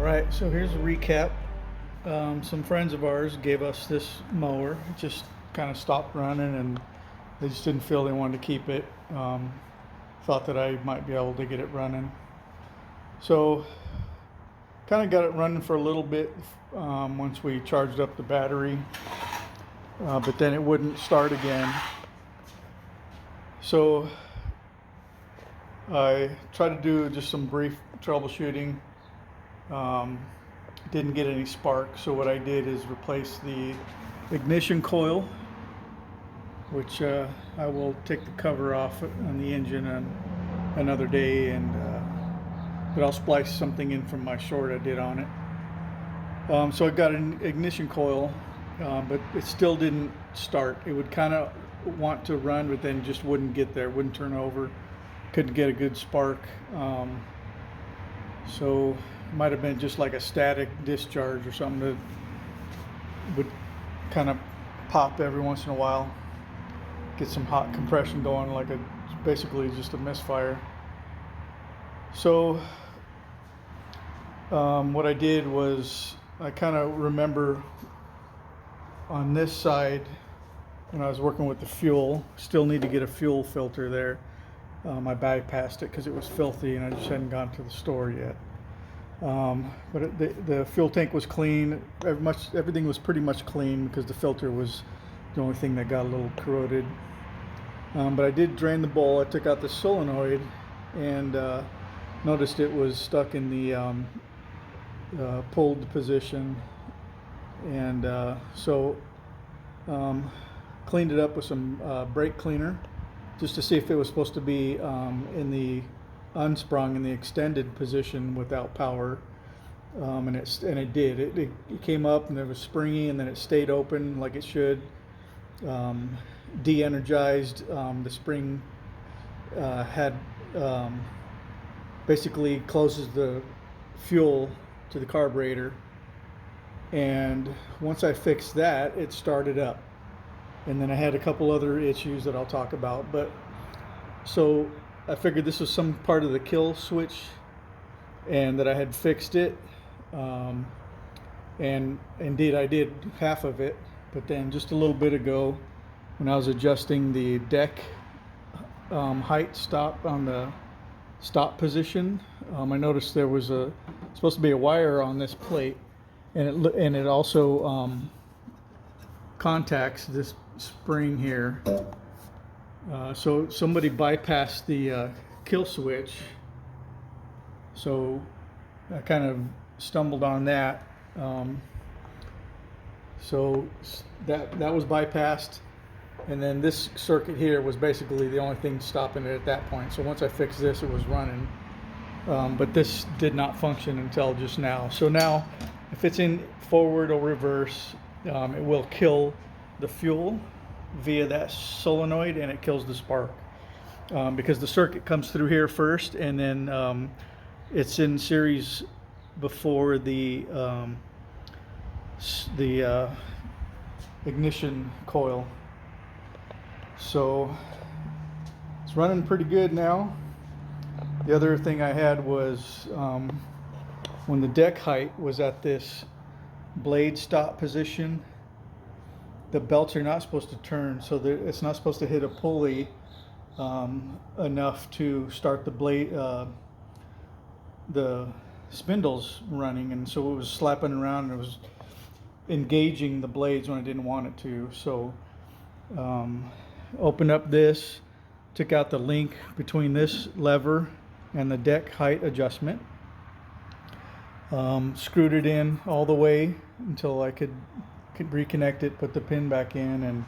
Alright, so here's a recap. Some friends of ours gave us this mower. It just kind of stopped running and they just didn't feel they wanted to keep it. Thought that I might be able to get it running. So kind of got it running for a little bit once we charged up the battery, but then it wouldn't start again. So I tried to do just some brief troubleshooting. Didn't get any spark, so what I did is replace the ignition coil, which I will take the cover off on the engine on another day, and but I'll splice something in from my short I did on it. So I got an ignition coil, but it still didn't start. It would kind of want to run, but then just wouldn't get there, wouldn't turn over, couldn't get a good spark. So it might have been just like a static discharge or something that would kind of pop every once in a while, get some hot compression going, like basically just a misfire. So what I did was, I kind of remember on this side when I was working with the fuel, still need to get a fuel filter there. I bypassed it because it was filthy and I just hadn't gone to the store yet. But the fuel tank was clean. Everything was pretty much clean because the filter was the only thing that got a little corroded. But I did drain the bowl. I took out the solenoid and noticed it was stuck in the pulled position, and so cleaned it up with some brake cleaner just to see if it was supposed to be in the unsprung in the extended position without power, and it did. It came up and it was springy, and then it stayed open like it should. De-energized. The spring had basically closes the fuel to the carburetor, and once I fixed that, it started up. And then I had a couple other issues that I'll talk about, but so I figured this was some part of the kill switch and that I had fixed it, and indeed I did half of it. But then just a little bit ago, when I was adjusting the deck height stop on the stop position, I noticed there was supposed to be a wire on this plate, and it also contacts this spring here. So somebody bypassed the kill switch, so I kind of stumbled on that. So that was bypassed, and then this circuit here was basically the only thing stopping it at that point. So once I fixed this, it was running, but this did not function until just now. So now if it's in forward or reverse, it will kill the fuel via that solenoid, and it kills the spark, because the circuit comes through here first, and then it's in series before the ignition coil. So it's running pretty good now. The other thing I had was when the deck height was at this blade stop position, the belts are not supposed to turn, so it's not supposed to hit a pulley enough to start the blade, the spindles running, and so it was slapping around and it was engaging the blades when I didn't want it to. So opened up this, took out the link between this lever and the deck height adjustment, screwed it in all the way until I could reconnect it, put the pin back in, and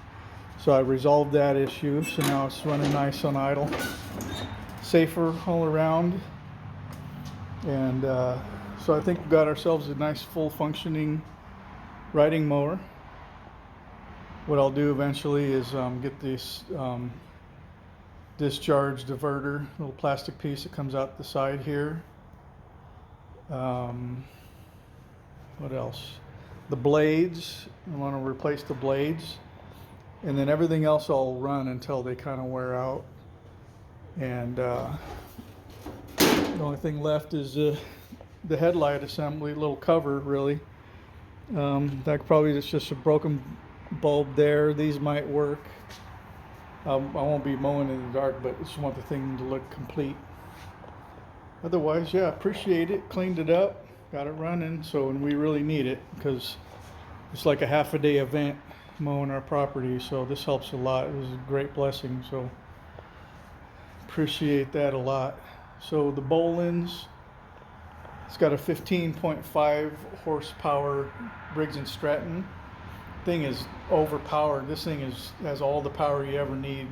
so I resolved that issue. So now it's running nice on idle, safer all around, and so I think we've got ourselves a nice full functioning riding mower. What I'll do eventually is get this discharge diverter, little plastic piece that comes out the side here. What else? The blades, I want to replace the blades, and then everything else I'll run until they kind of wear out. And the only thing left is the headlight assembly, little cover really. That probably is just a broken bulb there. These might work. I won't be mowing in the dark, but I just want the thing to look complete. Otherwise, yeah, appreciate it. Cleaned it up, got it running. So, and we really need it because it's like a half a day event mowing our property. So this helps a lot. It was a great blessing. So appreciate that a lot. So the Bolens, it's got a 15.5 horsepower Briggs & Stratton. Thing is overpowered. This thing has all the power you ever need